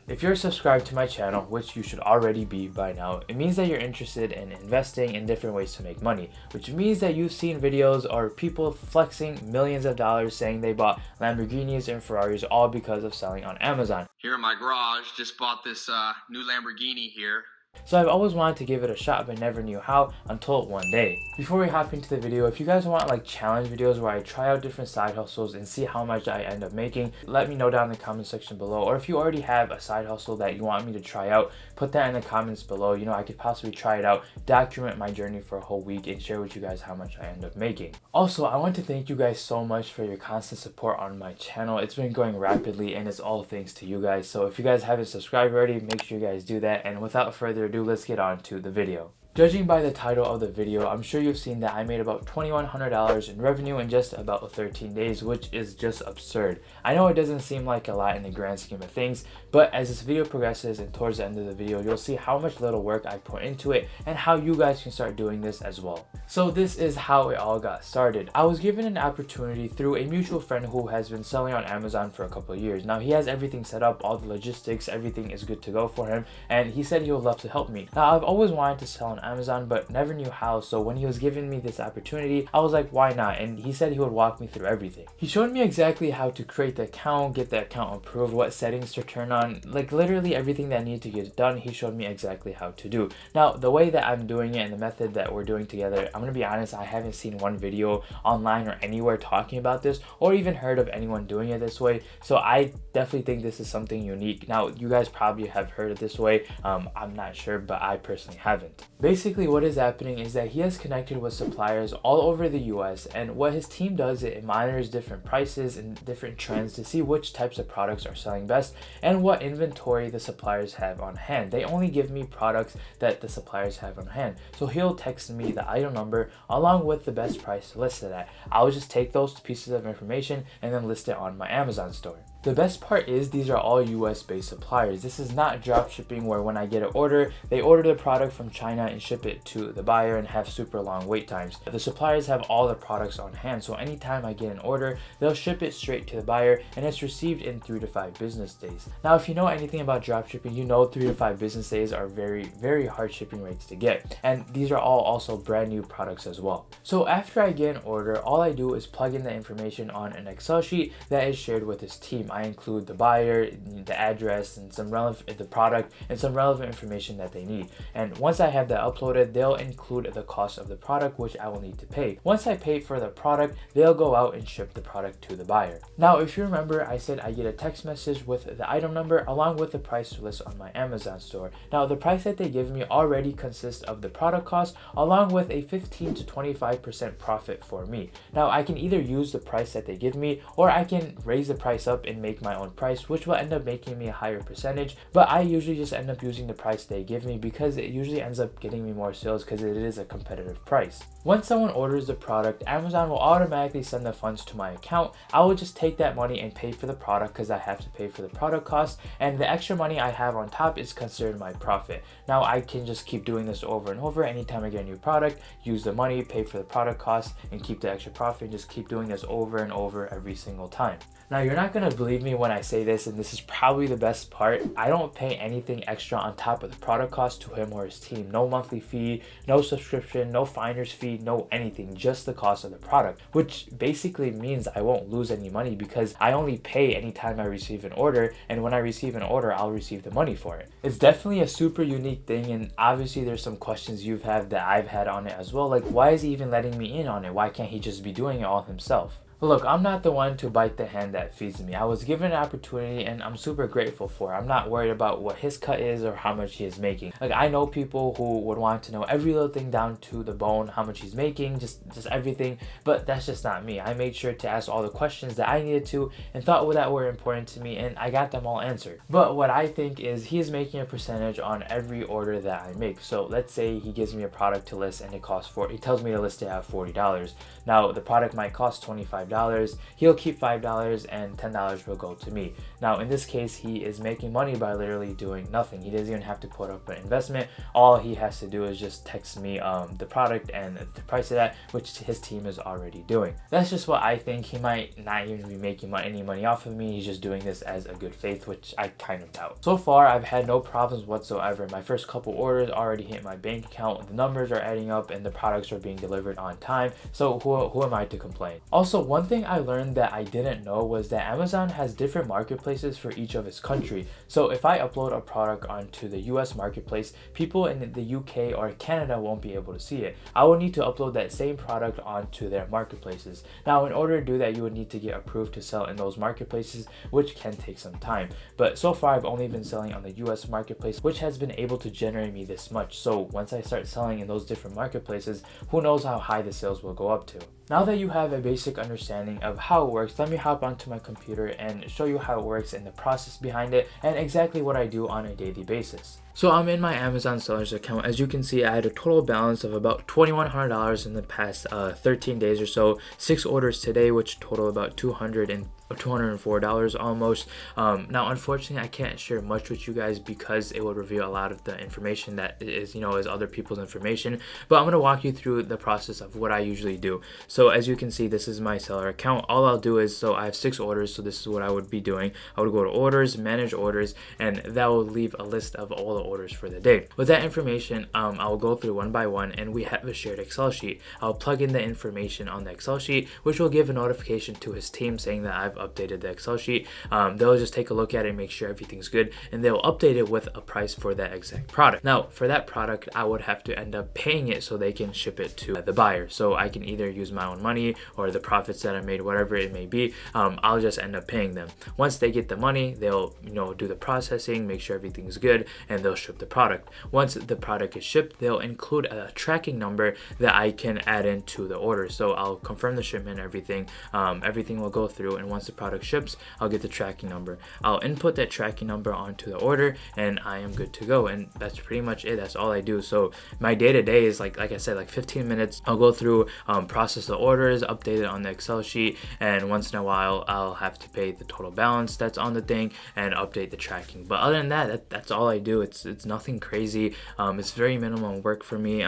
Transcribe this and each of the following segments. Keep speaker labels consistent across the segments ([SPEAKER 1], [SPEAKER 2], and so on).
[SPEAKER 1] If you're subscribed to my channel, which you should already be by now, it means that you're interested in investing in different ways to make money, which means that you've seen videos or people flexing millions of dollars saying they bought Lamborghinis and Ferraris all because of selling on Amazon.
[SPEAKER 2] Here in my garage, just bought this new Lamborghini here.
[SPEAKER 1] So I've always wanted to give it a shot but never knew how until one day. Before we hop into the video, if you guys want like challenge videos where I try out different side hustles and see how much I end up making, let me know down in the comment section below. Or if you already have a side hustle that you want me to try out, put that in the comments below. You know, I could possibly try it out, document my journey for a whole week and share with you guys how much I end up making. Also, I want to thank you guys so much for your constant support on my channel. It's been growing rapidly and it's all thanks to you guys. So if you guys haven't subscribed already, make sure you guys do that. And without further ado, let's get on to the video. Judging by the title of the video, I'm sure you've seen that I made about $2,100 in revenue in just about 13 days, which is just absurd. I know it doesn't seem like a lot in the grand scheme of things, but as this video progresses and towards the end of the video, you'll see how much little work I put into it and how you guys can start doing this as well. So this is how it all got started. I was given an opportunity through a mutual friend who has been selling on Amazon for a couple of years. Now he has everything set up, all the logistics, everything is good to go for him, and he said he would love to help me. Now I've always wanted to sell on Amazon but never knew how, so when he was giving me this opportunity, I was like, why not? And he said he would walk me through everything. He showed me exactly how to create the account, get the account approved, what settings to turn on, like literally everything that needed to get done, he showed me exactly how to do. Now the way that I'm doing it and the method that we're doing together, I'm gonna be honest, I haven't seen one video online or anywhere talking about this or even heard of anyone doing it this way, so I definitely think this is something unique. Now you guys probably have heard it this way, I'm not sure, but I personally haven't. Basically what is happening is that he has connected with suppliers all over the US, and what his team does, it monitors different prices and different trends to see which types of products are selling best and what inventory the suppliers have on hand. They only give me products that the suppliers have on hand, so he'll text me the item number along with the best price to list it at. I'll just take those pieces of information and then list it on my Amazon store. The best part is these are all US based suppliers. This is not drop shipping where when I get an order, they order the product from China and ship it to the buyer and have super long wait times. The suppliers have all the products on hand, so anytime I get an order, they'll ship it straight to the buyer and it's received in 3 to 5 business days. Now if you know anything about drop shipping, you know 3 to 5 business days are very hard shipping rates to get, and these are all also brand new products as well. So after I get an order, all I do is plug in the information on an Excel sheet that is shared with his team. I include the buyer, the address, and the product, and some relevant information that they need. And once I have that uploaded, they'll include the cost of the product, which I will need to pay. Once I pay for the product, they'll go out and ship the product to the buyer. Now, if you remember, I said I get a text message with the item number along with the price list on my Amazon store. Now, the price that they give me already consists of the product cost along with a 15 to 25% profit for me. Now, I can either use the price that they give me or I can raise the price up and make my own price, which will end up making me a higher percentage, but I usually just end up using the price they give me because it usually ends up getting me more sales because it is a competitive price. Once someone orders the product, Amazon will automatically send the funds to my account. I will just take that money and pay for the product because I have to pay for the product cost, and the extra money I have on top is considered my profit. Now I can just keep doing this over and over. Anytime I get a new product, use the money, pay for the product cost, and keep the extra profit, and just keep doing this over and over every single time. Now you're not going to believe me when I say this, and this is probably the best part. I don't pay anything extra on top of the product cost to him or his team. No monthly fee, no subscription, no finder's fee, no anything, just the cost of the product, which basically means I won't lose any money because I only pay anytime I receive an order, and when I receive an order, I'll receive the money for it. It's definitely a super unique thing, and obviously there's some questions you've had that I've had on it as well, like why is he even letting me in on it? Why can't he just be doing it all himself? Look, I'm not the one to bite the hand that feeds me. I was given an opportunity and I'm super grateful for it. I'm not worried about what his cut is or how much he is making. Like, I know people who would want to know every little thing down to the bone, how much he's making, just everything, but that's just not me. I made sure to ask all the questions that I needed to and thought that were important to me, and I got them all answered. But what I think is he is making a percentage on every order that I make. So let's say he gives me a product to list and it costs he tells me to list it at $40. Now the product might cost $25. $5. He'll keep $5 and $10 will go to me. Now in this case, he is making money by literally doing nothing. He doesn't even have to put up an investment. All he has to do is just text me the product and the price of that, which his team is already doing. That's just what I think. He might not even be making any money off of me. He's just doing this as a good faith, which I kind of doubt. So far, I've had no problems whatsoever. My first couple orders already hit my bank account. The numbers are adding up and the products are being delivered on time. So who am I to complain? Also, one thing I learned that I didn't know was that Amazon has different marketplaces for each of its country. So if I upload a product onto the US marketplace, people in the UK or Canada won't be able to see it. I will need to upload that same product onto their marketplaces. Now, in order to do that, you would need to get approved to sell in those marketplaces, which can take some time. But so far, I've only been selling on the US marketplace, which has been able to generate me this much. So once I start selling in those different marketplaces, who knows how high the sales will go up to. Now that you have a basic understanding of how it works, let me hop onto my computer and show you how it works and the process behind it and exactly what I do on a daily basis. So I'm in my Amazon sellers account. As you can see, I had a total balance of about $2,100 in the past 13 days or so. 6 orders today, which total about $204 almost. Now unfortunately I can't share much with you guys because it would reveal a lot of the information that is other people's information, but I'm going to walk you through the process of what I usually do. So as you can see, this is my seller account. All I'll do is, so I have 6 orders, so this is what I would be doing. I would go to orders, manage orders, and that will leave a list of all the orders for the day. With that information, I'll go through one by one, and we have a shared Excel sheet. I'll plug in the information on the Excel sheet, which will give a notification to his team saying that I've updated the Excel sheet. They'll just take a look at it and make sure everything's good, and they'll update it with a price for that exact product. Now for that product, I would have to end up paying it so they can ship it to the buyer. So I can either use my own money or the profits that I made, whatever it may be. I'll just end up paying them. Once they get the money, they'll do the processing, make sure everything's good, and they'll ship the product. Once the product is shipped, they'll include a tracking number that I can add into the order. So I'll confirm the shipment, everything will go through, and once the product ships, I'll get the tracking number. I'll input that tracking number onto the order, and I am good to go. And that's pretty much it. That's all I do. So my day-to-day is like I said, like 15 minutes. I'll go through, process the orders, update it on the Excel sheet, and once in a while I'll have to pay the total balance that's on the thing and update the tracking. But other than that, that's all I do. It's nothing crazy. It's very minimum work for me.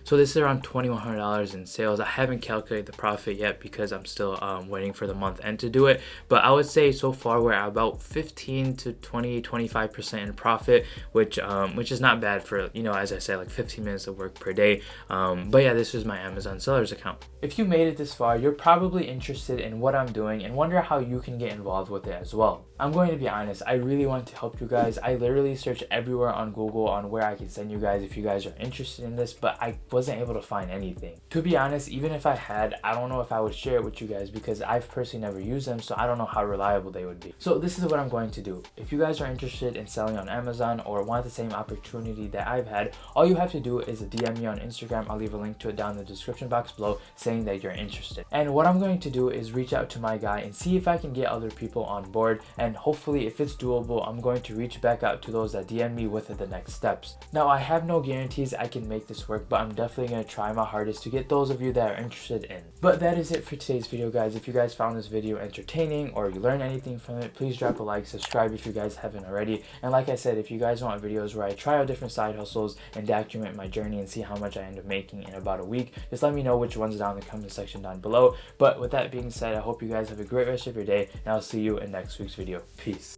[SPEAKER 1] So this is around $2,100 in sales. I haven't calculated the profit yet because I'm still waiting for the month end to do it, but I would say so far we're at about 15 to 25% in profit, which is not bad for, as I said, like 15 minutes of work per day. But yeah, this is my Amazon sellers account. If you made it this far, you're probably interested in what I'm doing and wonder how you can get involved with it as well. I'm going to be honest, I really want to help you guys. I literally searched everywhere on Google on where I can send you guys if you guys are interested in this, but I wasn't able to find anything. To be honest, even if I had, I don't know if I would share it with you guys because I've personally never used them, so I don't know how reliable they would be. So this is what I'm going to do. If you guys are interested in selling on Amazon or want the same opportunity that I've had, all you have to do is DM me on Instagram. I'll leave a link to it down in the description box below saying that you're interested. And what I'm going to do is reach out to my guy and see if I can get other people on board, and hopefully if it's doable, I'm going to reach back out to those that DM me with the next steps. Now I have no guarantees I can make this work, but I'm definitely going to try my hardest to get those of you that are interested in. But that is it for today's video, guys. If you guys found this video entertaining or you learned anything from it, please drop a like, subscribe if you guys haven't already, and like I said, if you guys want videos where I try out different side hustles and document my journey and see how much I end up making in about a week, just let me know which ones down in the comment section down below. But with that being said, I hope you guys have a great rest of your day, and I'll see you in next week's video. Peace.